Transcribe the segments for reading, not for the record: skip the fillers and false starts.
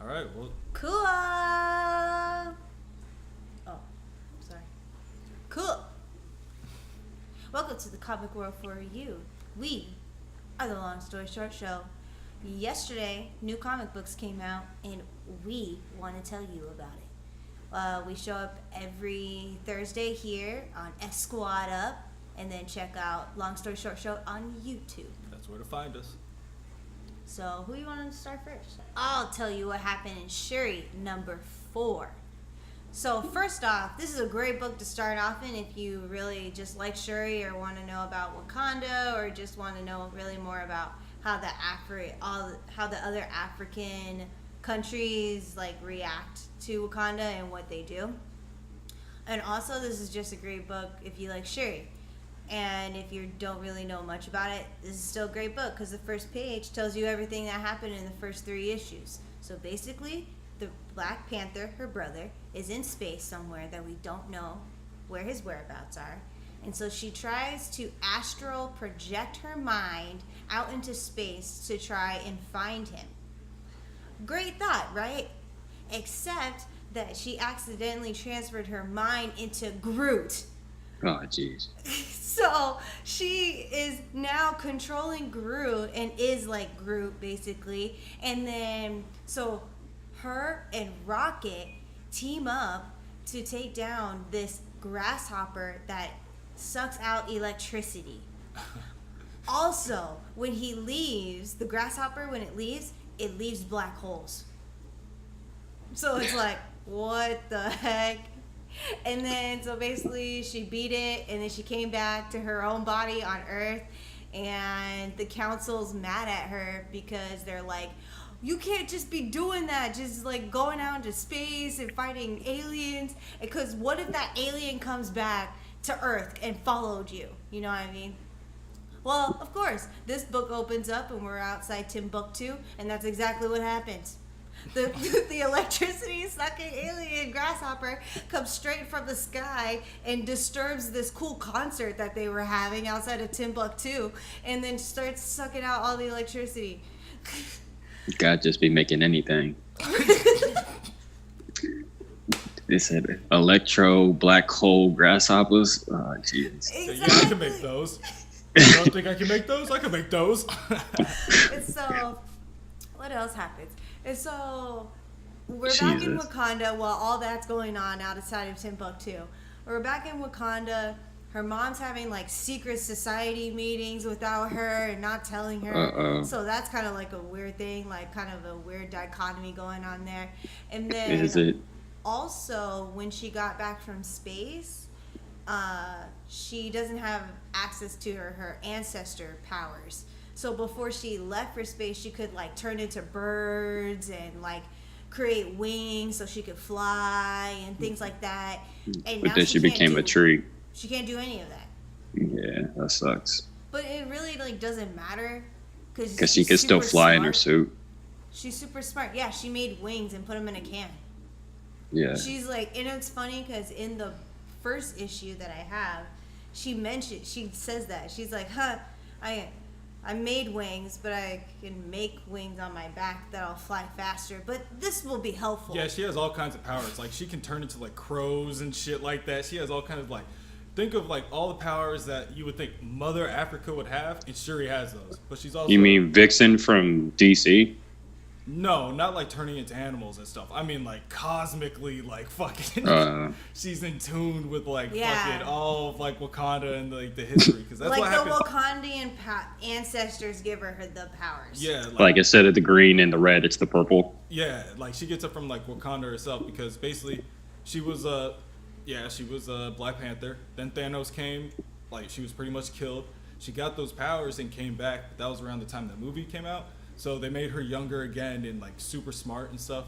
All right, well, Cool. Oh, sorry. Cool. Welcome to the comic world for you. We are the Long Story Short Show. Yesterday, new comic books came out, and we want to tell you about it. We show up every Thursday here on S Squad Up, and then check out Long Story Short Show on YouTube. that's where to find us. So, who you want to start first? I'll tell you what happened in Shuri number 4. So, first off, this is a great book to start off in if you really just like Shuri or want to know about Wakanda or just want to know really more about how how the other African countries like react to Wakanda and what they do. And also, this is just a great book if you like Shuri. And if you don't really know much about it, this is still a great book because the first page tells you everything that happened in the first 3 issues. So basically, the Black Panther, her brother, is in space somewhere that we don't know where his whereabouts are. And so she tries to astral project her mind out into space to try and find him. Great thought, right? Except that she accidentally transferred her mind into Groot. Oh, jeez. So she is now controlling Groot and is like Groot basically. And then so her and Rocket team up to take down this grasshopper that sucks out electricity. Also, when he leaves, the grasshopper, when it leaves black holes. So it's like, what the heck? And then, so basically, she beat it, and then she came back to her own body on Earth, and the council's mad at her because they're like, you can't just be doing that, just like going out into space and fighting aliens, because what if that alien comes back to Earth and followed you? You know what I mean? Well, of course, this book opens up, and we're outside Timbuktu, and that's exactly what happens. The electricity sucking alien grasshopper comes straight from the sky and disturbs this cool concert that they were having outside of Timbuktu, and then starts sucking out all the electricity. God just be making anything. They said electro black hole grasshoppers. Oh, Jesus. Exactly. Yeah, I can make those. You don't think I can make those? I can make those. And so, what else happens? And so, we're back in Wakanda while all that's going on outside of Timbuktu. We're back in Wakanda. Her mom's having like secret society meetings without her and not telling her. Uh-oh. So that's kind of like a weird thing, like kind of a weird dichotomy going on there. And then Is it? also, when she got back from space, she doesn't have access to her ancestor powers. So before she left for space, she could like turn into birds and like create wings so she could fly and things like that. And But now then she became a tree. She can't do any of that. Yeah, that sucks. But it really like doesn't matter Because she could still fly in her suit. She's super smart. Yeah, she made wings and put them in a can. Yeah. She's like, and it's funny because in the first issue that I have, she says that. She's like, I made wings, but I can make wings on my back that'll fly faster. But this will be helpful. Yeah, she has all kinds of powers. Like, she can turn into, like, crows and shit like that. She has all kinds of, like... Think of, like, all the powers that you would think Mother Africa would have, and Shuri has those. But she's also... You mean Vixen from DC? No, not, like, turning into animals and stuff. I mean, like, cosmically, like, fucking... she's in tune with, like, fucking all of, like, Wakanda and, like, the history. Because that's like what the happens. Wakandian ancestors give her the powers. Yeah. Like instead of the green and the red, it's the purple. Yeah, like, she gets it from, like, Wakanda herself. Because, basically, she was a Black Panther. Then Thanos came. Like, she was pretty much killed. She got those powers and came back. But that was around the time the movie came out. So they made her younger again and like super smart and stuff.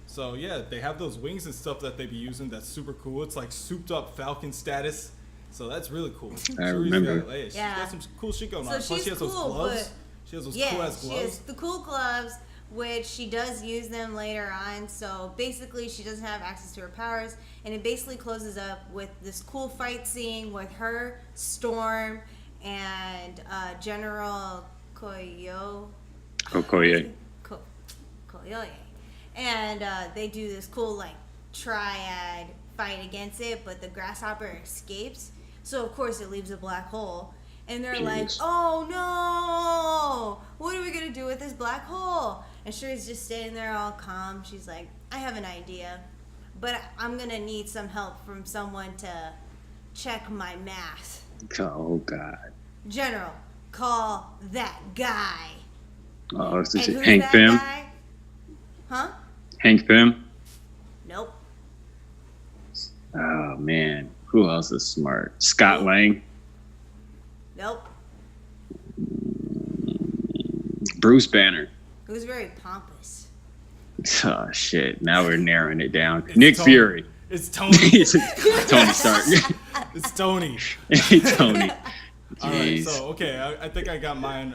So yeah, they have those wings and stuff that they be using. That's super cool. It's like souped up Falcon status. So that's really cool. I remember. She's got some cool shit going on. So Plus she has cool, those gloves. She has those cool ass gloves. She has the cool gloves, which she does use them later on. So basically, she doesn't have access to her powers, and it basically closes up with this cool fight scene with her, Storm, and General Okoye. yeah. And they do this cool like triad fight against it, but the grasshopper escapes. So of course it leaves a black hole. And they're like, oh no, what are we gonna do with this black hole? And Shuri's just sitting there all calm. She's like, I have an idea, but I'm gonna need some help from someone to check my math. Oh God. General, call that guy. Oh, it's And just who's Hank that Pym. guy? Huh? Hank Pym. Nope. Oh man, who else is smart? Scott Lang. Nope. Bruce Banner. Who's very pompous. Oh shit! Now we're narrowing it down. It's Nick Tony. Fury. It's Tony. Tony Stark. It's Tony. Tony. All right, Jeez. so okay, I think I got mine.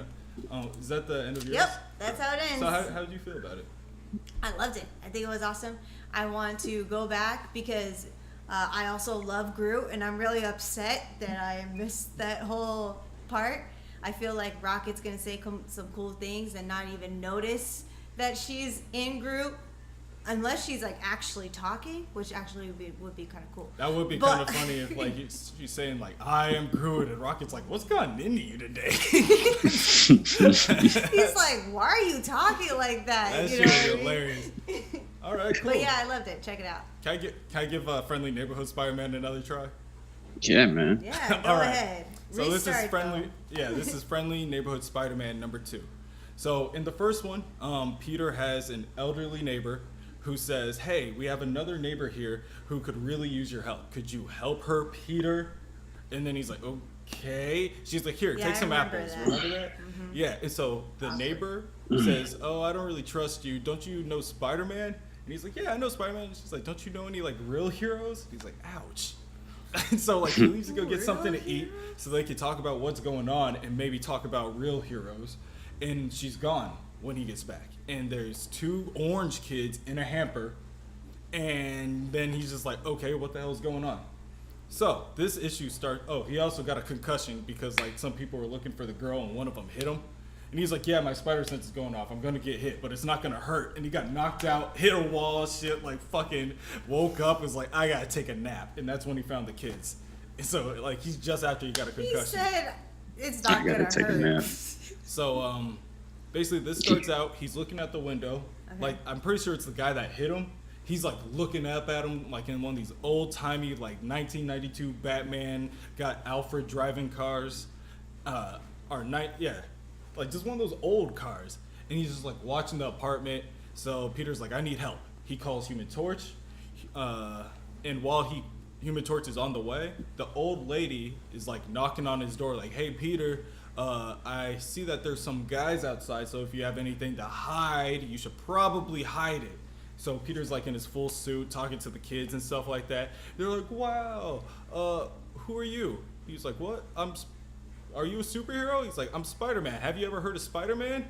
Is that the end of yours? Yep, that's how it ends. So how did you feel about it? I loved it. I think it was awesome. I want to go back because I also love Groot, and I'm really upset that I missed that whole part. I feel like Rocket's gonna say some cool things and not even notice that she's in Groot, unless she's like actually talking, which actually would be kind of cool. That would be kind of funny if like she's saying like I am Groot and Rocket's like, what's gotten into you today? He's like, why are you talking like that? That You shit know would be what I mean? hilarious. All right, cool. But yeah, I loved it. Check it out. Can I give Friendly Neighborhood Spider-Man another try? Yeah, man. Yeah, go All right. ahead. So this is Restart, friendly. though. Yeah, this is Friendly Neighborhood Spider-Man number 2. So in the first one, Peter has an elderly neighbor who says, "Hey, we have another neighbor here who could really use your help. Could you help her, Peter?" And then he's like, "Okay." She's like, "Here, Yeah, take I some remember apples." that. Remember that? Yeah. And so the neighbor says, "Oh, I don't really trust you. Don't you know Spider-Man?" And he's like, "Yeah, I know Spider-Man." And she's like, "Don't you know any like real heroes?" And he's like, "Ouch." And so like he leaves to go get Real something to eat heroes? so they can talk about what's going on and maybe talk about real heroes. And she's gone when he gets back. And there's 2 orange kids in a hamper. And then he's just like, okay, what the hell is going on? So this issue starts. Oh, he also got a concussion because like some people were looking for the girl and one of them hit him. And he's like, yeah, my spider sense is going off. I'm going to get hit, but it's not going to hurt. And he got knocked out, hit a wall, shit, like fucking woke up, was like, I got to take a nap. And that's when he found the kids. And so like he's just after he got a concussion. He said it's not I gotta gonna take a hurt. nap. So basically this starts out, he's looking at the window. Okay. Like I'm pretty sure it's the guy that hit him. He's like looking up at him like in one of these old timey like 1992 Batman got Alfred driving cars. Like just one of those old cars. And he's just like watching the apartment. So Peter's like, I need help. He calls Human Torch. And while Human Torch is on the way, the old lady is like knocking on his door like, hey Peter, I see that there's some guys outside, so if you have anything to hide, you should probably hide it. So Peter's like in his full suit talking to the kids and stuff like that. They're like, wow, who are you? He's like, what? Are you a superhero? He's like, I'm Spider-Man. Have you ever heard of Spider-Man?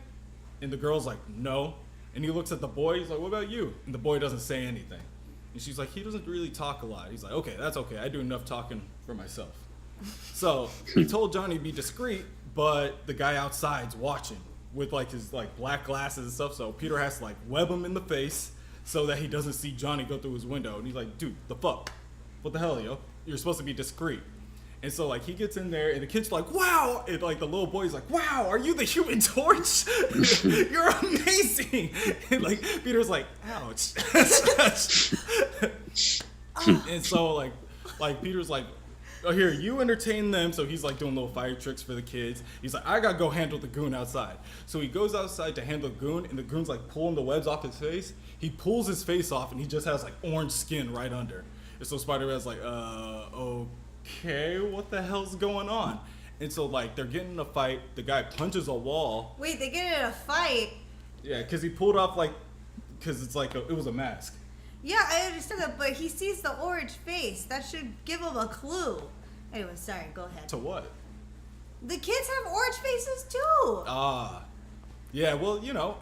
And the girl's like, no. And he looks at the boy. He's like, what about you? And the boy doesn't say anything. And she's like, he doesn't really talk a lot. He's like, okay, that's okay. I do enough talking for myself. So he told Johnny to be discreet, but the guy outside's watching with like his like black glasses and stuff. So Peter has to like web him in the face so that he doesn't see Johnny go through his window. And he's like, dude, the fuck? What the hell, yo? You're supposed to be discreet. And so like he gets in there and the kid's like, wow. And like the little boy's like, wow, are you the Human Torch? You're amazing. And like Peter's like, ouch. And so like Peter's like, oh, here, you entertain them. So he's like doing little fire tricks for the kids. He's like, I gotta go handle the goon outside. So he goes outside to handle the goon, and the goon's like pulling the webs off his face. He pulls his face off, and he just has like orange skin right under. And so Spider-Man's like, okay, what the hell's going on? And so like they're getting in a fight. The guy punches a wall. Wait, they get in a fight? Yeah, because he pulled off because it's like it was a mask. Yeah, I understand that, but he sees the orange face. That should give him a clue. Anyway, sorry, go ahead. To what? The kids have orange faces too. Yeah, well, you know.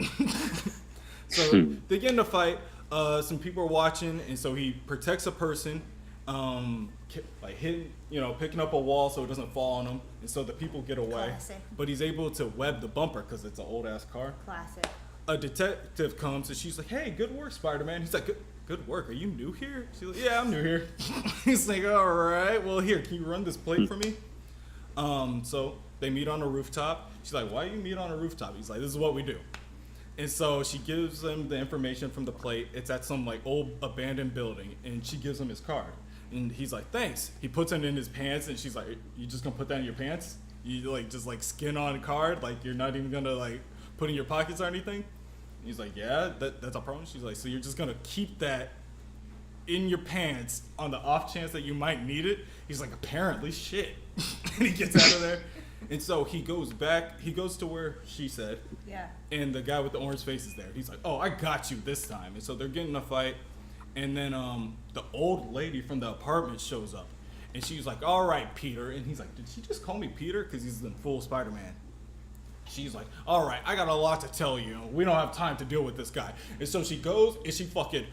So they get in a fight. Some people are watching, and so he protects a person, like hitting, picking up a wall so it doesn't fall on him, and so the people get away. Classic. But he's able to web the bumper because it's an old ass car. Classic. a detective comes and she's like, "Hey, good work, Spider-Man." He's like, "Good work. Are you new here?" She's like, "Yeah, I'm new here." He's like, "All right. Well, here, can you run this plate for me?" So they meet on a rooftop. She's like, "Why do you meet on a rooftop?" He's like, "This is what we do." And so she gives him the information from the plate. It's at some like old abandoned building, and she gives him his card. And he's like, "Thanks." He puts it in his pants, and she's like, "You just gonna put that in your pants? You like just like skin on card? Like you're not even gonna like put in your pockets or anything?" And he's like, "Yeah, that's a problem." She's like, "So you're just gonna keep that in your pants on the off chance that you might need it?" He's like, "Apparently, shit." And he gets out of there. And so he goes back. He goes to where she said. Yeah. And the guy with the orange face is there. He's like, "Oh, I got you this time." And so they're getting in a fight. And then the old lady from the apartment shows up. And she's like, "All right, Peter." And he's like, "Did she just call me Peter?" Because he's in full Spider-Man. She's like, "All right, I got a lot to tell you. We don't have time to deal with this guy." And so she goes and she fucking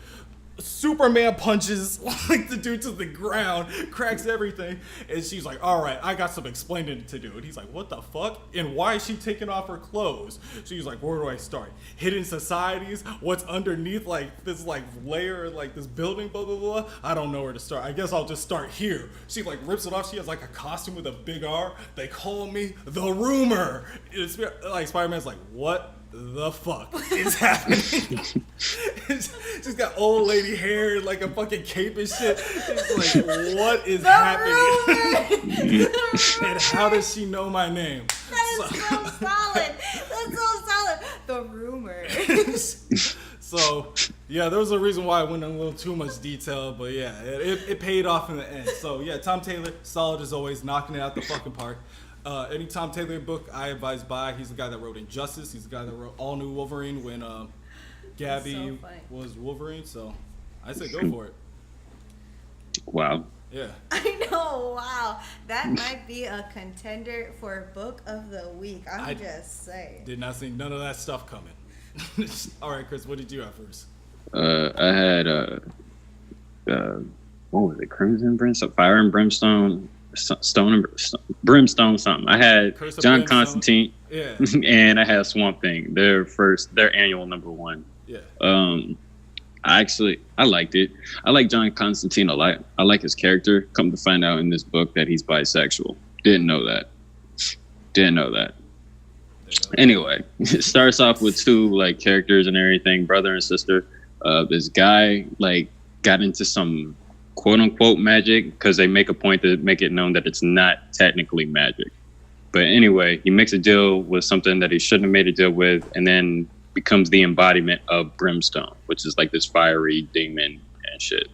Superman punches like the dude to the ground, cracks everything, and she's like, "All right, I got some explaining to do." And he's like, "What the fuck? And why is she taking off her clothes?" She's like, "Where do I start? Hidden societies? What's underneath like this like layer, like this building, blah blah blah? I don't know where to start. I guess I'll just start here." She like rips it off. She has like a costume with a big R. "They call me the Rumor." It's like Spider-Man's like, "What the fuck is happening?" She's got old lady hair, like a fucking cape and shit. It's like, what is happening? And how does she know my name? That is so solid. That's so solid. The Rumor. So, yeah, there was a reason why I went in a little too much detail, but yeah, it paid off in the end. So, yeah, Tom Taylor, solid as always, knocking it out the fucking park. Any Tom Taylor book I advise buy. He's the guy that wrote Injustice. He's the guy that wrote All New Wolverine when Gabby was Wolverine. So I say go for it. Wow. Yeah. I know. Wow, that might be a contender for Book of the Week. I'm just saying. Did not see none of that stuff coming. All right, Chris, what did you have first? I had what was it? Crimson Brimstone, Fire and Brimstone. Brimstone something. I had Curse of John Brimstone. Constantine, Yeah. and I had Swamp Thing. Their annual #1. Yeah. I liked it. I like John Constantine a lot. I like his character. Come to find out in this book that he's bisexual. Didn't know that. Anyway, it starts off with two like characters and everything, brother and sister. This guy like got into some quote unquote magic because they make a point to make it known that it's not technically magic. But anyway, he makes a deal with something that he shouldn't have made a deal with, and then becomes the embodiment of Brimstone, which is like this fiery demon and shit.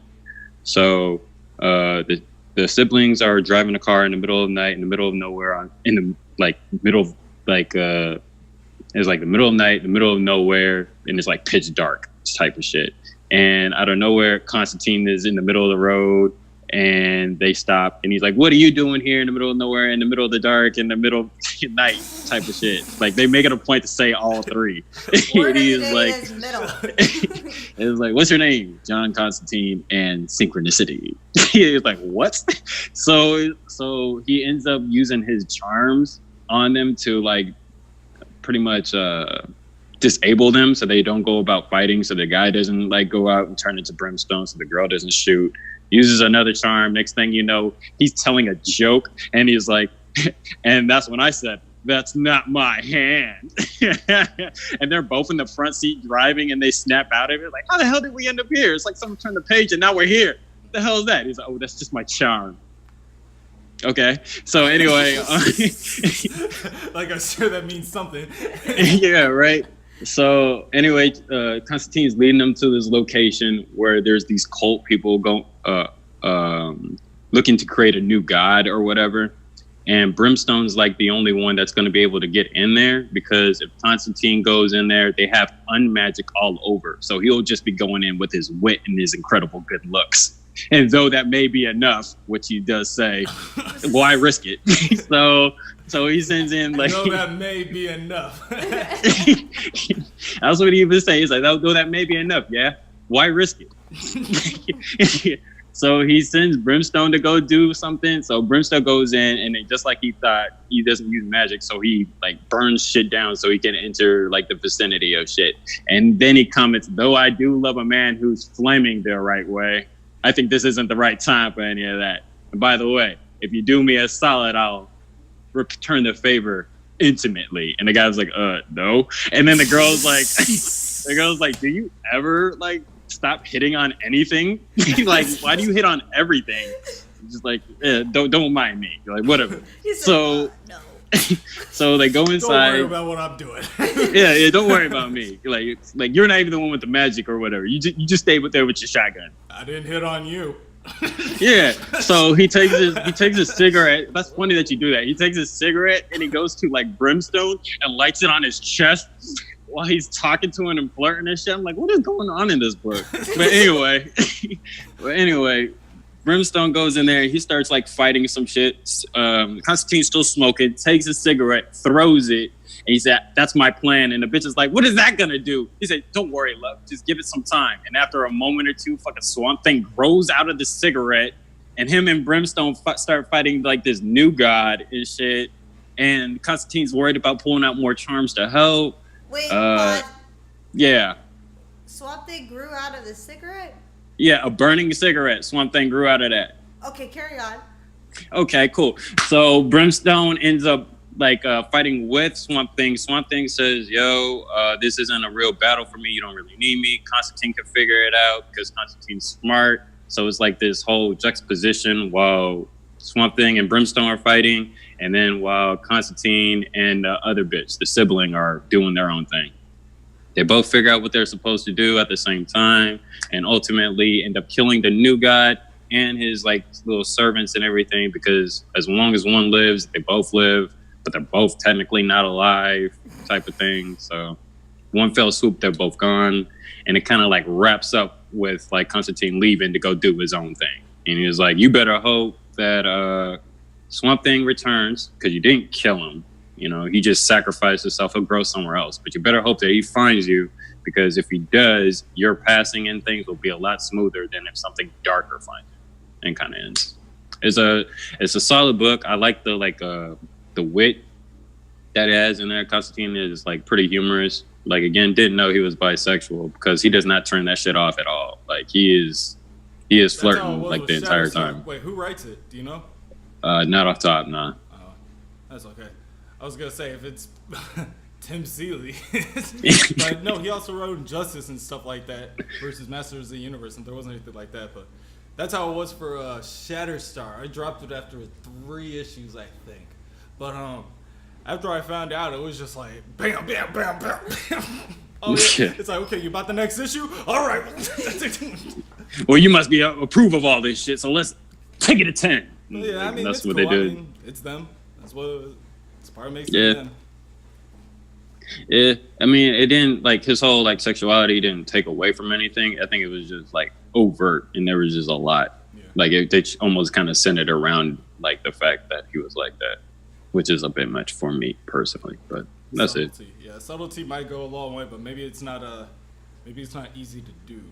So the siblings are driving a car in the middle of the night, in the middle of nowhere, it's like the middle of night, the middle of nowhere, and it's like pitch dark type of shit. And out of nowhere, Constantine is in the middle of the road, and they stop, and he's like, "What are you doing here in the middle of nowhere, in the middle of the dark, in the middle of the night?" type of shit. Like they make it a point to say all three. Word He of the is day like, is middle. it was like, "What's your name?" "John Constantine and Synchronicity." He was like, "What?" So he ends up using his charms on them to like pretty much disable them so they don't go about fighting, so the guy doesn't like go out and turn into Brimstone, so the girl doesn't shoot. Uses another charm. Next thing you know, he's telling a joke, and he's like, and that's when I said, "That's not my hand." And they're both in the front seat driving, and they snap out of it like, "How the hell did we end up here? It's like someone turned the page and now we're here. What the hell is that?" He's like, "Oh, that's just my charm." Okay, so anyway, Like I'm sure that means something. yeah, right. So anyway, Constantine's leading them to this location where there's these cult people looking to create a new god or whatever. And Brimstone's like the only one that's going to be able to get in there, because if Constantine goes in there, they have unmagic all over. So he'll just be going in with his wit and his incredible good looks. And though that may be enough, which he does say, why risk it? So he sends in like, "No, that may be enough." That's what he even says. He's like, "Though that may be enough, yeah. Why risk it?" So he sends Brimstone to go do something. So Brimstone goes in, and just like he thought, he doesn't use magic, so he like burns shit down so he can enter like the vicinity of shit. And then he comments, "Though I do love a man who's flaming the right way, I think this isn't the right time for any of that. And by the way, if you do me a solid, I'll return the favor intimately." And the guy was like, no. And then the girl's like, "Do you ever like stop hitting on anything? Like, why do you hit on everything?" Just like, don't mind me. You're like, whatever. So no. so they go inside. Don't worry about what I'm doing. yeah, don't worry about me. Like you're not even the one with the magic or whatever. You just stay there with your shotgun. I didn't hit on you. Yeah. So he takes his cigarette. That's funny that you do that. He takes his cigarette and he goes to like Brimstone and lights it on his chest while he's talking to him and flirting and shit. I'm like, what is going on in this book? But anyway, Brimstone goes in there. He starts like fighting some shit. Constantine's still smoking. Takes his cigarette, throws it, and he said, "That's my plan." And the bitch is like, "What is that gonna do?" He said, "Don't worry, love. Just give it some time." And after a moment or two, fucking Swamp Thing grows out of the cigarette, and him and Brimstone start fighting like this new god and shit. And Constantine's worried about pulling out more charms to help. Wait, pause. Yeah. Swamp Thing grew out of the cigarette? Yeah, a burning cigarette. Swamp Thing grew out of that. Okay, carry on. Okay, cool. So Brimstone ends up like fighting with Swamp Thing. Swamp Thing says, "Yo, this isn't a real battle for me. You don't really need me." Constantine can figure it out because Constantine's smart. So it's like this whole juxtaposition while Swamp Thing and Brimstone are fighting, and then while Constantine and the other bitch, the sibling, are doing their own thing. They both figure out what they're supposed to do at the same time, and ultimately end up killing the new god and his like little servants and everything, because as long as one lives, they both live, but they're both technically not alive, type of thing. So one fell swoop, they're both gone, and it kind of like wraps up with like Constantine leaving to go do his own thing. And he was like, "You better hope that Swamp Thing returns, because you didn't kill him. You know, he just sacrificed himself. He'll grow somewhere else. But you better hope that he finds you, because if he does, your passing in things will be a lot smoother than if something darker finds you." And kind of ends. It's a solid book. I like the wit that it has in there. Constantine is like pretty humorous. Like, again, didn't know he was bisexual, because he does not turn that shit off at all. Like he is flirting like the entire time. Wait, who writes it? Do you know? Not off top, nah. Oh, that's okay. I was gonna say if it's Tim Seeley, but no, he also wrote Injustice and stuff like that versus Masters of the Universe, and there wasn't anything like that. But that's how it was for Shatterstar. I dropped it after 3 issues, I think. But after I found out, it was just like bam, bam, bam, bam, bam. Oh yeah, it's like, okay, you bought the next issue? All right. Well, you must be approve of all this shit, so let's take it to 10. Well, yeah, I mean, that's it's what cool. they do. I mean, it's them. That's what. It's part of makes it them. Yeah, I mean, it didn't like his whole like sexuality didn't take away from anything. I think it was just like overt, and there was just a lot. Yeah. Like they almost kind of centered around like the fact that he was like that, which is a bit much for me personally. But that's subtlety. Yeah, subtlety might go a long way, but maybe it's not easy to do.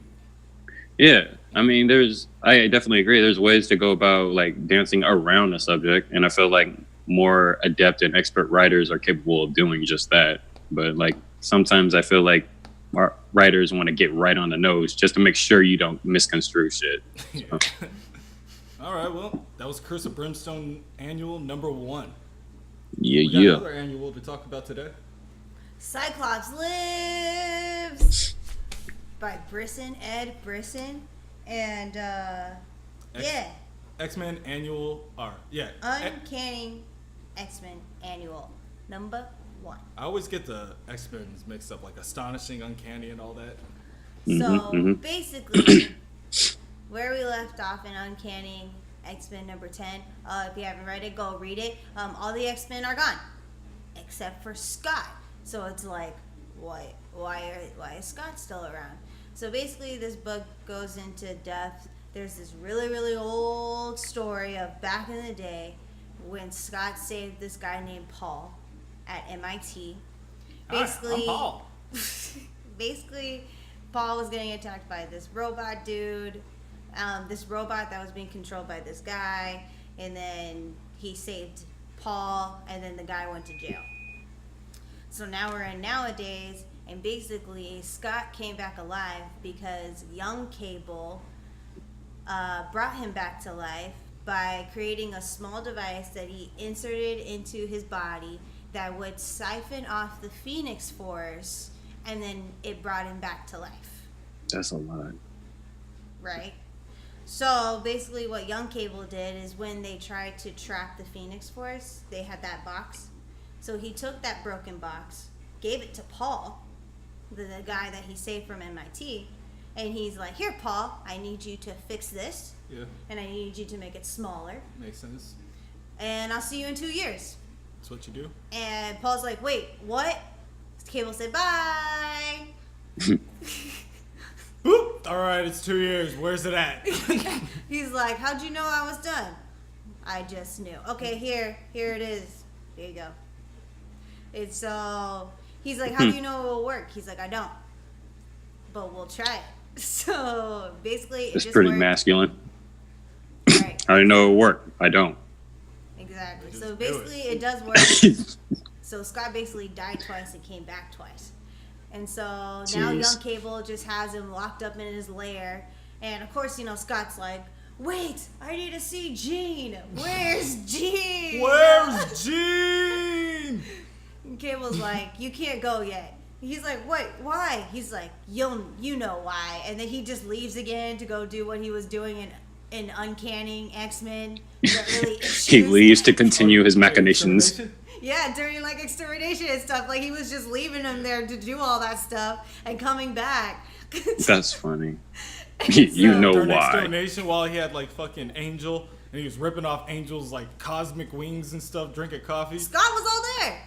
Yeah, I mean, I definitely agree. There's ways to go about like dancing around a subject, and I feel like more adept and expert writers are capable of doing just that. But like sometimes I feel like our writers want to get right on the nose just to make sure you don't misconstrue shit. Yeah. All right, well, that was Curse of Brimstone Annual #1. Yeah, we got another annual to talk about today. Cyclops Lives by Ed Brisson, and X-Men Annual Uncanny X-Men Annual #1. I always get the X-Men's mixed up, like Astonishing, Uncanny, and all that. So basically, where we left off in Uncanny X-Men #10, if you haven't read it, go read it. All the X-Men are gone, except for Scott. So it's like, why is Scott still around? So basically, this book goes into depth. There's this really, really old story of back in the day when Scott saved this guy named Paul at MIT. Basically, I'm Paul. Basically, Paul was getting attacked by this robot dude. this robot that was being controlled by this guy, and then he saved Paul, and then the guy went to jail. So now we're in nowadays, and basically Scott came back alive because young Cable brought him back to life by creating a small device that he inserted into his body that would siphon off the Phoenix Force, and then it brought him back to life. That's a lot. Right? So basically what Young Cable did is when they tried to trap the Phoenix Force, they had that box. So he took that broken box, gave it to Paul, the guy that he saved from MIT, and he's like, here, Paul, I need you to fix this. Yeah. And I need you to make it smaller. Makes sense. And I'll see you in 2 years. That's what you do. And Paul's like, wait, what? Cable said, bye. Boop. All right, it's 2 years. Where's it at? He's like, how'd you know I was done? I just knew. Okay, here it is. There you go. It's so, he's like, how do you know it will work? He's like, I don't. But we'll try it. So basically, it It's just pretty worked. masculine. Right. I know it'll work. I don't. Exactly. Just So do basically, it does work. So Scott basically died twice and came back twice. And so now Jeez. Young Cable just has him locked up in his lair. And of course, Scott's like, wait, I need to see Gene. Where's Gene? Where's Gene? And Cable's like, you can't go yet. He's like, wait, why? He's like, you know why. And then he just leaves again to go do what he was doing in Uncanny X-Men. Really He leaves to continue his machinations. Yeah, during like extermination and stuff. Like he was just leaving him there to do all that stuff and coming back. That's funny. You know During why. extermination, while he had like fucking Angel, and he was ripping off Angel's like cosmic wings and stuff, drinking coffee. Scott was all there.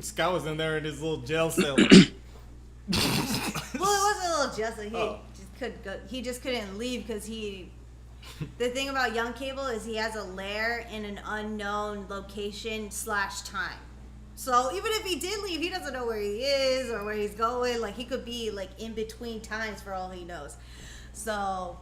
Scott was in there in his little jail cell. Well, it wasn't a little just like he just couldn't leave because he. The thing about Young Cable is he has a lair in an unknown location / time. So even if he did leave, he doesn't know where he is or where he's going. Like he could be like in between times for all he knows. So,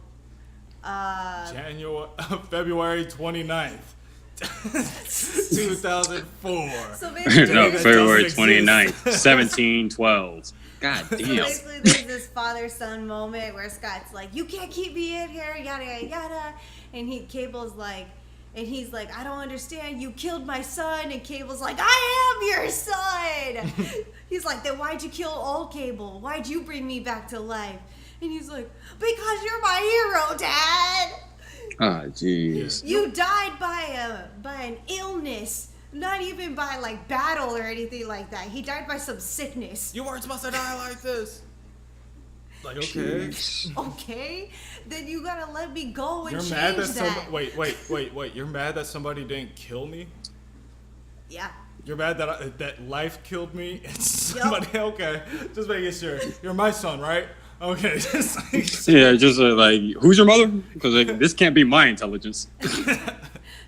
February 29th, 2004. So basically, No, That February doesn't 29th, 1712. God So damn. basically, there's this father-son moment where Scott's like, "You can't keep me in here, yada yada yada," and Cable's like, and he's like, "I don't understand. You killed my son," and Cable's like, "I am your son." He's like, "Then why'd you kill old Cable? Why'd you bring me back to life?" And he's like, "Because you're my hero, Dad. Ah, jeez. You died by an illness." Not even by like battle or anything like that. He died by some sickness. You weren't supposed to die like this. Like, okay. Jeez. Okay, then you gotta let me go and You're change mad that that. somebody. Wait. You're mad that somebody didn't kill me? Yeah. You're mad that life killed me? And somebody. Okay. Just making sure. You're my son, right? Okay. Yeah, just like, who's your mother? Because like, this can't be my intelligence.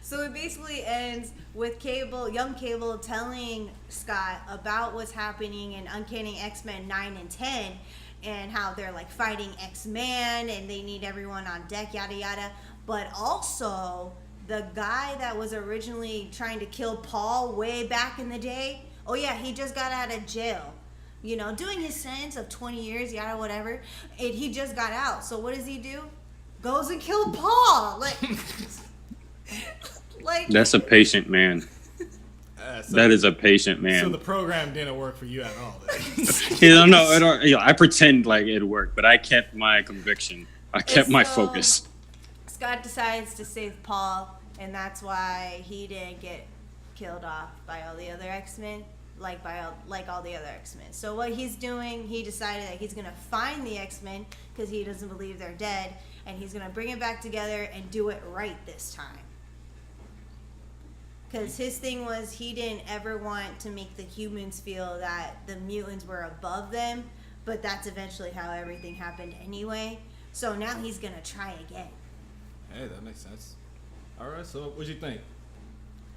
So it basically ends with Young Cable telling Scott about what's happening in Uncanny X-Men 9 and 10 and how they're like fighting X-Man and they need everyone on deck, yada yada. But also the guy that was originally trying to kill Paul way back in the day, oh yeah, he just got out of jail. Doing his sentence of 20 years, yada whatever, and he just got out. So what does he do? Goes and kills Paul. Like That's a patient man. That is a patient man. So the program didn't work for you at all. I pretend like it worked, but I kept my conviction. I kept my focus. Scott decides to save Paul, and that's why he didn't get killed off by all the other X-Men, like all the other X-Men. So what he's doing, he decided that he's gonna find the X-Men because he doesn't believe they're dead, and he's gonna bring them back together and do it right this time. Because his thing was he didn't ever want to make the humans feel that the mutants were above them, but that's eventually how everything happened anyway. So now he's going to try again. Hey, that makes sense. All right, so what'd you think?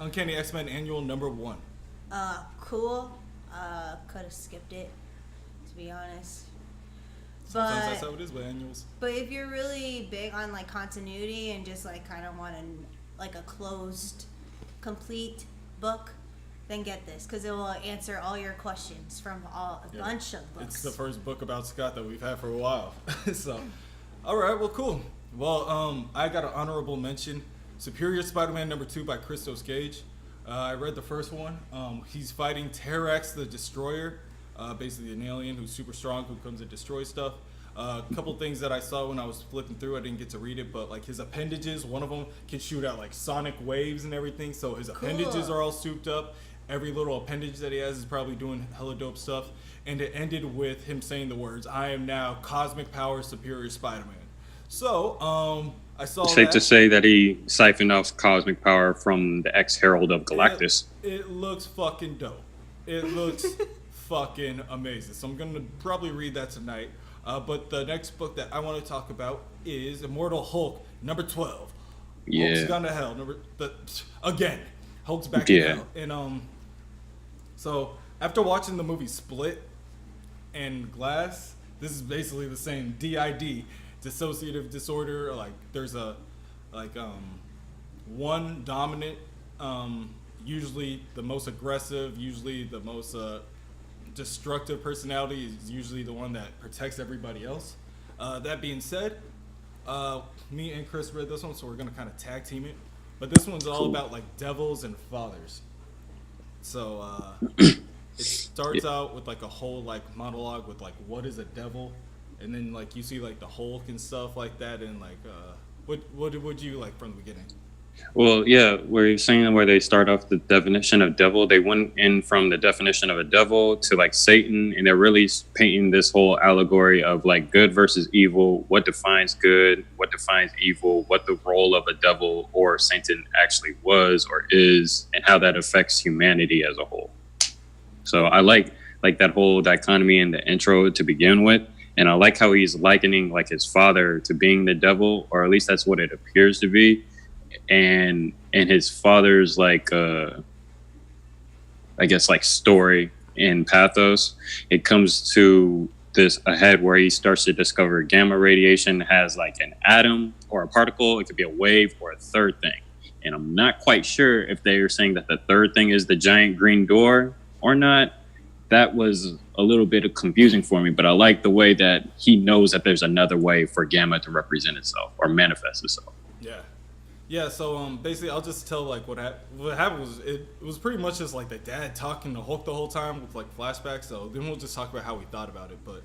Uncanny X-Men Annual #1. Cool. Could have skipped it, to be honest. Sometimes that's how it is with annuals. But if you're really big on like continuity and just like kind of want like a closed, complete book, then get this because it will answer all your questions from a bunch of books. It's the first book about Scott that we've had for a while. So, all right, well, cool. Well, I got an honorable mention: Superior Spider-Man #2 by Christos Gage. I read the first one. He's fighting Terrax the Destroyer, basically an alien who's super strong who comes and destroys stuff. A couple things that I saw when I was flipping through, I didn't get to read it, but like his appendages, one of them can shoot out like sonic waves and everything, so his appendages are all souped up. Every little appendage that he has is probably doing hella dope stuff. And it ended with him saying the words, "I am now Cosmic Power Superior Spider-Man." So, I saw Safe to say that he siphoned off cosmic power from the ex-Herald of Galactus. It looks fucking dope. It looks fucking amazing. So I'm going to probably read that tonight. But the next book that I want to talk about is Immortal Hulk #12. Yeah. Hulk's gone to hell. Again, Hulk's back in hell. And so after watching the movie Split and Glass, this is basically the same. DID, dissociative disorder. Like there's a one dominant, usually the most aggressive, usually the most destructive personality is usually the one that protects everybody else. That being said, me and Chris read this one, so we're gonna kind of tag team it. But this one's all about like devils and fathers. So it starts out with like a whole like monologue with like what is a devil, and then like you see like the Hulk and stuff like that, and like what would you like from the beginning? Well, yeah, where you're saying where they start off the definition of devil, they went in from the definition of a devil to like Satan, and they're really painting this whole allegory of like good versus evil, what defines good, what defines evil, what the role of a devil or Satan actually was or is, and how that affects humanity as a whole. So I like that whole dichotomy in the intro to begin with, and I like how he's likening like his father to being the devil, or at least that's what it appears to be. And his father's like I guess like story and pathos, it comes to this ahead where he starts to discover gamma radiation has like an atom or a particle, it could be a wave or a third thing, and I'm not quite sure if they are saying that the third thing is the giant green door or not. That was a little bit confusing for me, but I like the way that he knows that there's another way for gamma to represent itself or manifest itself. Yeah, so basically I'll just tell like what happened was it was pretty much just like the dad talking to Hulk the whole time with like flashbacks, so then we'll just talk about how we thought about it. But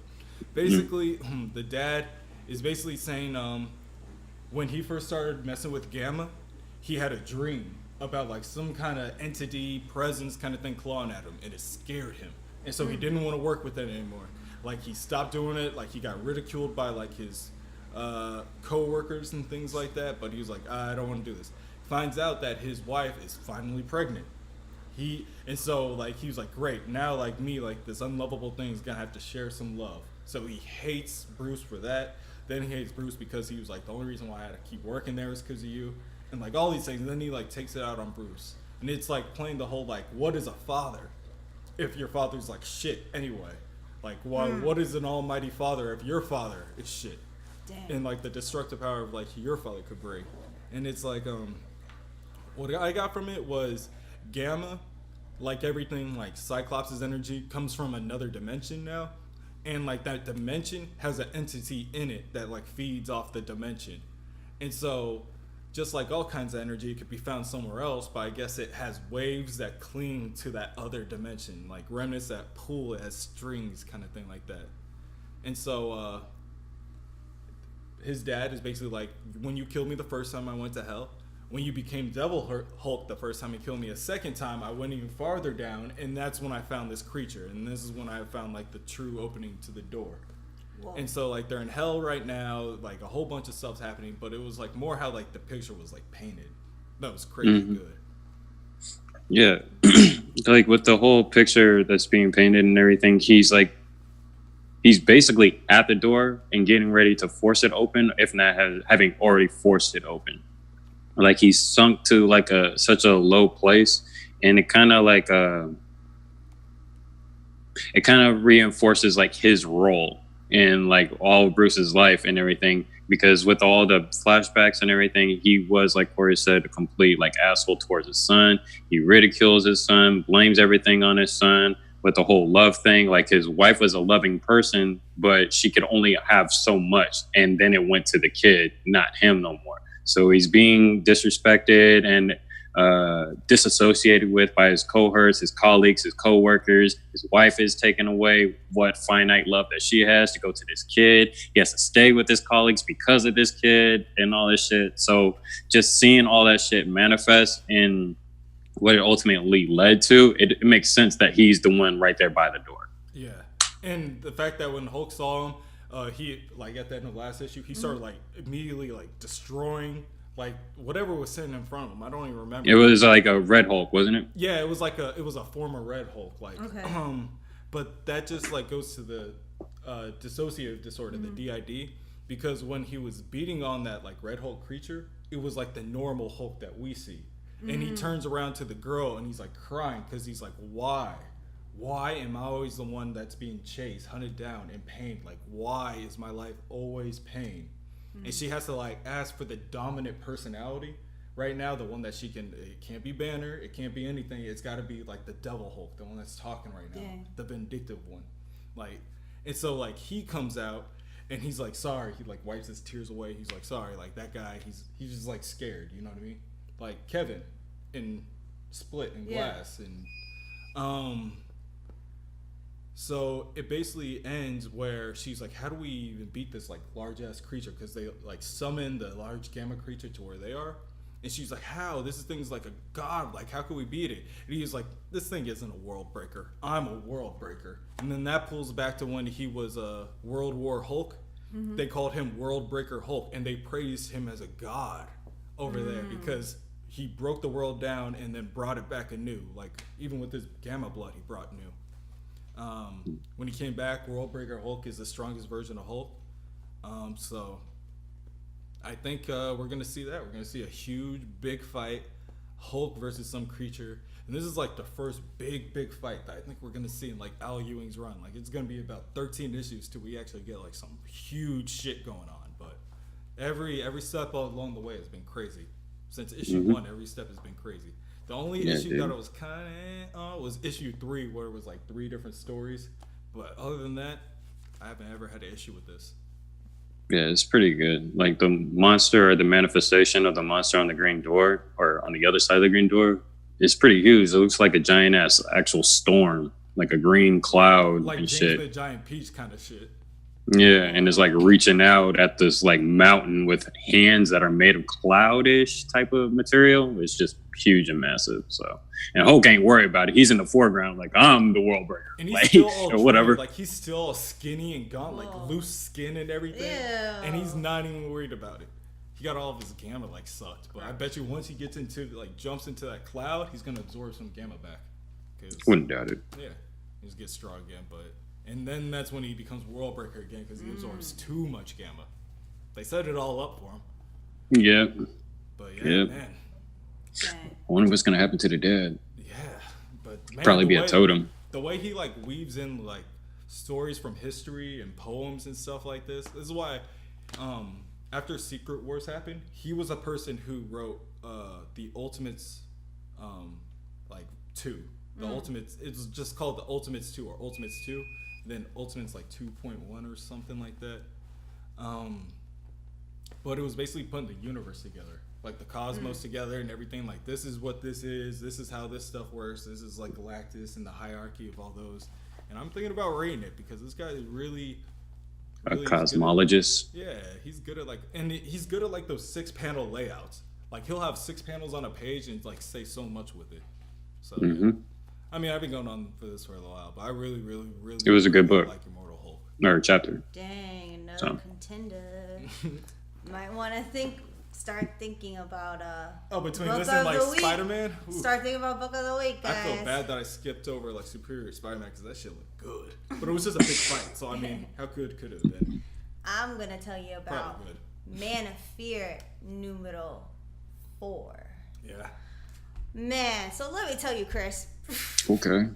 basically the dad is basically saying when he first started messing with gamma, he had a dream about like some kind of entity presence kind of thing clawing at him, and it scared him, and so he didn't want to work with it anymore. Like he stopped doing it, like he got ridiculed by like his co-workers and things like that, but he was like, I don't want to do this. Finds out that his wife is finally pregnant. So like he was like, great, now like me, like this unlovable thing is gonna have to share some love. So he hates Bruce for that. Then he hates Bruce because he was like, the only reason why I had to keep working there is because of you, and like all these things. And then he like takes it out on Bruce, and it's like playing the whole like, what is a father if your father's like shit anyway? Like what is an almighty father if your father is shit? Damn. And like the destructive power of like your father could bring. And it's like what I got from it was gamma, like everything like Cyclops' energy comes from another dimension now, and like that dimension has an entity in it that like feeds off the dimension. And so just like all kinds of energy, it could be found somewhere else, but I guess it has waves that cling to that other dimension, like remnants that pull, it has strings kind of thing like that. And so his dad is basically like, when you killed me the first time, I went to hell. When you became Devil Hulk the first time, you killed me a second time, I went even farther down, and that's when I found this creature. And this is when I found like the true opening to the door. Whoa. And so like they're in hell right now, like a whole bunch of stuff's happening, but it was like more how like the picture was like painted. That was crazy good. Yeah. Like with the whole picture that's being painted and everything, he's basically at the door and getting ready to force it open, if not having already forced it open. Like he's sunk to like such a low place, and it kind of like reinforces like his role in like all Bruce's life and everything. Because with all the flashbacks and everything, he was, like Corey said, a complete like asshole towards his son. He ridicules his son, blames everything on his son with the whole love thing. Like his wife was a loving person, but she could only have so much. And then it went to the kid, not him no more. So he's being disrespected and disassociated with by his cohorts, his colleagues, his co-workers. His wife is taking away what finite love that she has to go to this kid. He has to stay with his colleagues because of this kid and all this shit. So just seeing all that shit manifest in what it ultimately led to, it makes sense that he's the one right there by the door. Yeah, and the fact that when Hulk saw him, he like at the end of the last issue, he started like immediately like destroying like whatever was sitting in front of him. I don't even remember. It was like a Red Hulk, wasn't it? Yeah, it was a former Red Hulk. Like, Okay. But that just like goes to the dissociative disorder, the DID, because when he was beating on that like Red Hulk creature, it was like the normal Hulk that we see, and he turns around to the girl and he's like crying because he's like, why am I always the one that's being chased, hunted down, in pain? Like, why is my life always pain? And she has to like ask for the dominant personality right now, the one that she can. It can't be Banner, it can't be anything. It's got to be like the Devil Hulk, the one that's talking right now, the vindictive one. Like, and so like he comes out and he's like sorry. He like wipes his tears away. He's like sorry. Like that guy, he's just like scared. You know what I mean? Like Kevin in Split and Glass and So it basically ends where she's like, how do we even beat this like large ass creature? Because they like summon the large gamma creature to where they are. And she's like, how? This thing's like a god. Like, how can we beat it? And he's like, this thing isn't a world breaker. I'm a world breaker. And then that pulls back to when he was a World War Hulk. They called him World Breaker Hulk. And they praised him as a god over there because he broke the world down and then brought it back anew. Like, even with his gamma blood, he brought new. When he came back, World Breaker Hulk is the strongest version of Hulk. So I think we're gonna see that. We're gonna see a huge, big fight, Hulk versus some creature, and this is like the first big fight that I think we're gonna see in like Al Ewing's run. Like it's gonna be about 13 issues till we actually get like some huge shit going on. But every step along the way has been crazy. Since issue 1, every step has been crazy. The only issue that it was kind of was issue 3, where it was like 3 different stories. But other than that, I haven't ever had an issue with this. Yeah, it's pretty good. Like the monster or the manifestation of the monster on the green door or on the other side of the green door is pretty huge. It looks like a giant ass actual storm, like a green cloud like and James shit. the Giant Peach kind of shit. Yeah, and it's like reaching out at this like mountain with hands that are made of cloudish type of material. It's just huge and massive. So, and Hulk ain't worried about it. He's in the foreground, like I'm the world breaker, And he's like, still all or whatever. Like he's still all skinny and gaunt, like loose skin and everything. Ew. And he's not even worried about it. He got all of his gamma like sucked, but I bet you once he gets into like jumps into that cloud, he's gonna absorb some gamma back. Wouldn't doubt it. Yeah, he just gets strong again, and then that's when he becomes World Breaker again because he absorbs too much gamma. They set it all up for him. Yeah. But Yep. man. I wonder what's gonna happen to the dad. Yeah, but man, Probably be a totem. The way he like weaves in like stories from history and poems and stuff like this. This is why, after Secret Wars happened, he was a person who wrote the Ultimates, like 2. The Ultimates. It was just called the Ultimates 2 or Ultimates 2. Then Ultimates like 2.1 or something like that. But it was basically putting the universe together, like the cosmos together and everything. Like this is what this is. This is how this stuff works. This is like Galactus and the hierarchy of all those. And I'm thinking about reading it because this guy is really A cosmologist. yeah, he's good at like, and he's good at like those 6-panel layouts. Like he'll have 6 panels on a page and like say so much with it. So. Yeah. I mean, I've been going on for this for a while, but I really It was a good book. Like Immortal Hulk. Or chapter. Dang, another contender. Might want to start thinking about between book this and of like the week. Spider-Man. Start thinking about book of the week, guys. I feel bad that I skipped over like Superior Spider-Man because that shit looked good, but it was just a big fight. So I mean, how good could it have been? I'm gonna tell you about Probably good. Man of Fear numero 4. Yeah. Man, so let me tell you, Chris. Okay.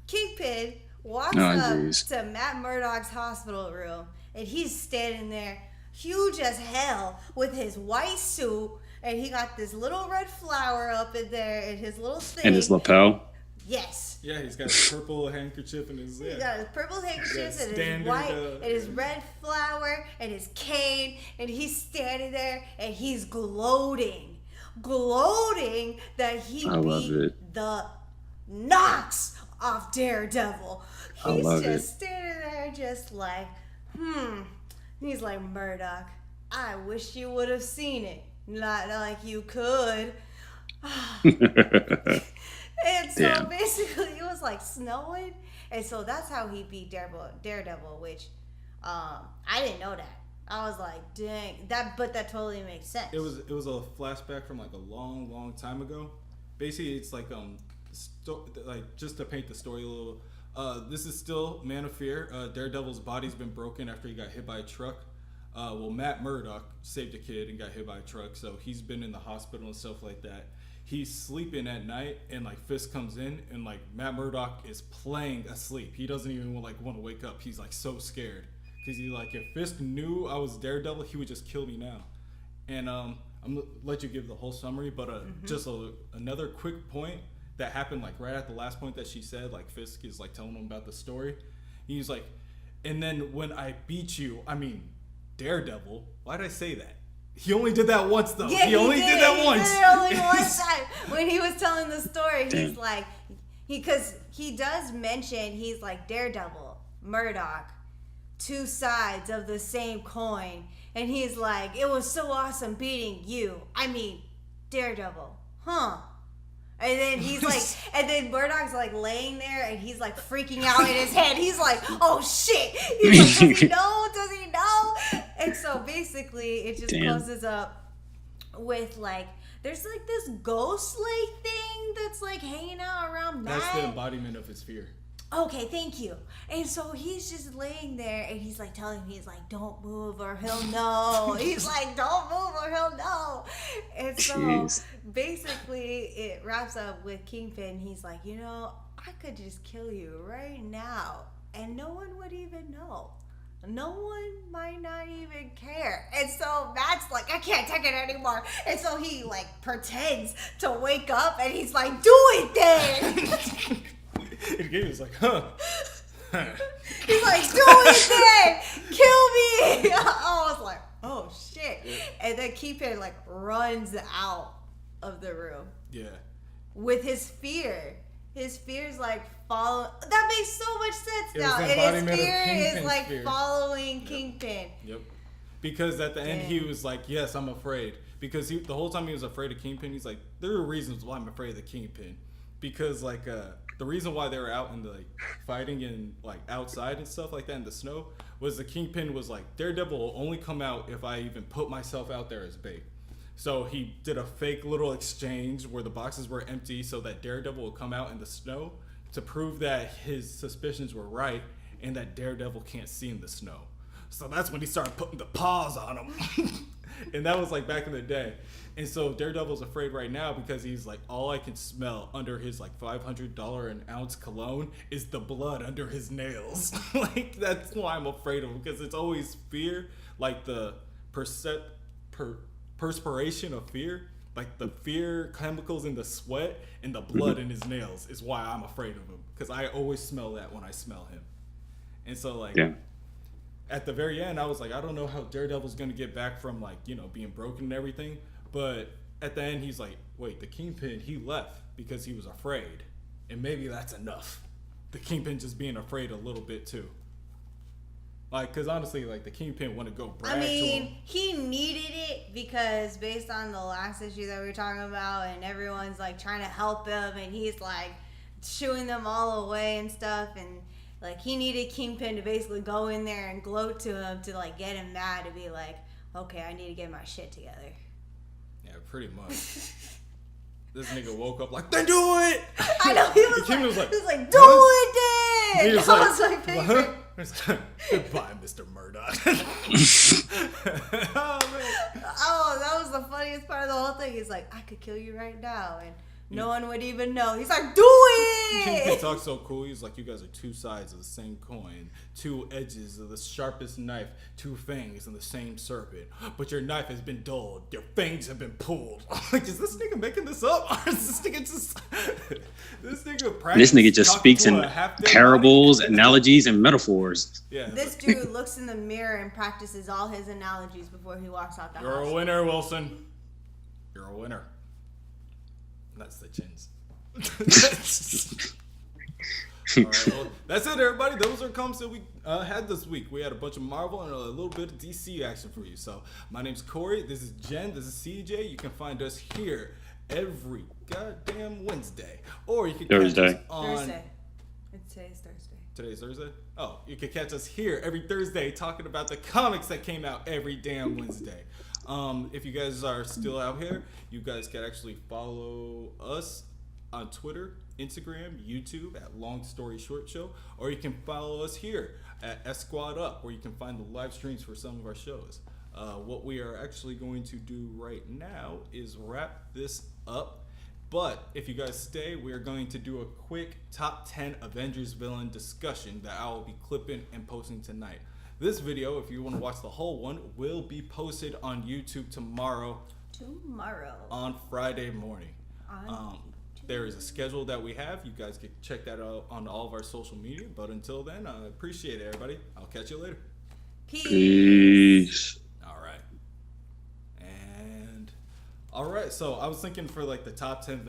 Kingpin walks up to Matt Murdock's hospital room, and he's standing there, huge as hell, with his white suit, and he got this little red flower up in there, and his little thing. And his lapel. Yes. Yeah, he's got his purple handkerchief and his. He got his purple handkerchief and his white and his red flower and his cane, and he's standing there and he's gloating that he beat the knocks off Daredevil. He's just standing there, just like, He's like, Murdock, I wish you would have seen it. Not like you could. And so basically it was like snowing, and so that's how he beat Daredevil, which I didn't know that. I was like, dang, that totally makes sense. It was a flashback from like a long time ago. Basically, it's like like just to paint the story a little. This is still Man of Fear. Daredevil's body's been broken after he got hit by a truck. Matt Murdock saved a kid and got hit by a truck, so he's been in the hospital and stuff like that. He's sleeping at night, and like Fisk comes in, and like Matt Murdock is playing asleep. He doesn't even want to wake up. He's like so scared because he's like, if Fisk knew I was Daredevil, he would just kill me now. And I'm gonna let you give the whole summary, but just another quick point that happened like right at the last point that she said, like Fisk is like telling him about the story. He's like, and then when I beat you, I mean Daredevil. Why did I say that? He only did that once, though. Yeah, he only did that once. He did it only one time. When he was telling the story, he's like, because he does mention, he's like, Daredevil, Murdock, two sides of the same coin. And he's like, it was so awesome beating you. I mean, Daredevil. Huh? And then he's like, and then Murdock's like laying there and he's like freaking out in his head. He's like, oh shit. He's like, does he know? Does he know? And so basically it just closes up with like, there's like this ghost-like thing that's like hanging out around Matt. That's the embodiment of his fear. Okay, thank you. And so he's just laying there and he's like telling me, he's like, don't move or he'll know. He's like, don't move or he'll know. And so basically it wraps up with Kingpin. He's like, you know, I could just kill you right now and no one would even know. No one might not even care. And so Matt's like, I can't take it anymore. And so he like pretends to wake up and he's like, do it then. And Gabe was like, huh. He's like, do it then! Kill me! I was like, oh shit. And then Kingpin like runs out of the room. Yeah. With his fear. His fear's like follow. That makes so much sense now. And his fear is like following Kingpin. Yep. Because at the end he was like, yes, I'm afraid. Because the whole time he was afraid of Kingpin, he's like, there are reasons why I'm afraid of the Kingpin. Because like the reason why they were out in the like fighting and like outside and stuff like that in the snow was the Kingpin was like, Daredevil will only come out if I even put myself out there as bait. So he did a fake little exchange where the boxes were empty so that Daredevil would come out in the snow to prove that his suspicions were right and that Daredevil can't see in the snow. So that's when he started putting the paws on him. And that was like back in the day. And so Daredevil's afraid right now because he's like, all I can smell under his like $500 an ounce cologne is the blood under his nails. Like that's why I'm afraid of him, because it's always fear, like the perspiration of fear, like the fear chemicals in the sweat and the blood in his nails is why I'm afraid of him, because I always smell that when I smell him. And so like at the very end I was like, I don't know how Daredevil's gonna get back from like, you know, being broken and everything, but at the end he's like, wait, the Kingpin, he left because he was afraid, and maybe that's enough. The Kingpin just being afraid a little bit too. Like, because honestly, like, the Kingpin want to go brag to him. He needed it because based on the last issue that we were talking about, and everyone's, like, trying to help him, and he's, like, shooing them all away and stuff, and, like, he needed Kingpin to basically go in there and gloat to him to, like, get him mad, to be like, okay, I need to get my shit together. Yeah, pretty much. This nigga woke up like, then do it! I know, he was like, do it then! He was that like, was my favorite. Goodbye, Mr. Murdock. Oh, man. Oh, that was the funniest part of the whole thing. He's like, I could kill you right now. And No one would even know. He's like, do Kingpin it! talks so cool. He's like, you guys are two sides of the same coin, two edges of the sharpest knife, two fangs in the same serpent. But your knife has been dulled. Your fangs have been pulled. Like, is this nigga making this up? Or is this nigga just This nigga just speaks in parables, analogies, and metaphors. Yeah. This dude looks in the mirror and practices all his analogies before he walks out the house. You're a winner, Wilson. You're a winner. That's the chins. All right, well, that's it, everybody. Those are comments that we had this week. We had a bunch of Marvel and a little bit of DC action for you. So my name's Corey. This is Jen. This is CJ. You can find us here every goddamn Wednesday, or you can catch us on Thursday. Today's Thursday. Today's Thursday. Oh, you can catch us here every Thursday talking about the comics that came out every damn Wednesday. If you guys are still out here, you guys can actually follow us on Twitter, Instagram, YouTube at Long Story Short Show, or you can follow us here at S Squad Up, where you can find the live streams for some of our shows. What we are actually going to do right now is wrap this up. But if you guys stay, we are going to do a quick top 10 Avengers villain discussion that I will be clipping and posting tonight. This video, if you want to watch the whole one, will be posted on YouTube tomorrow on Friday morning. There is a schedule that we have. You guys can check that out on all of our social media. But until then, I appreciate it, everybody. I'll catch you later. Peace. All right. So I was thinking for like the top 10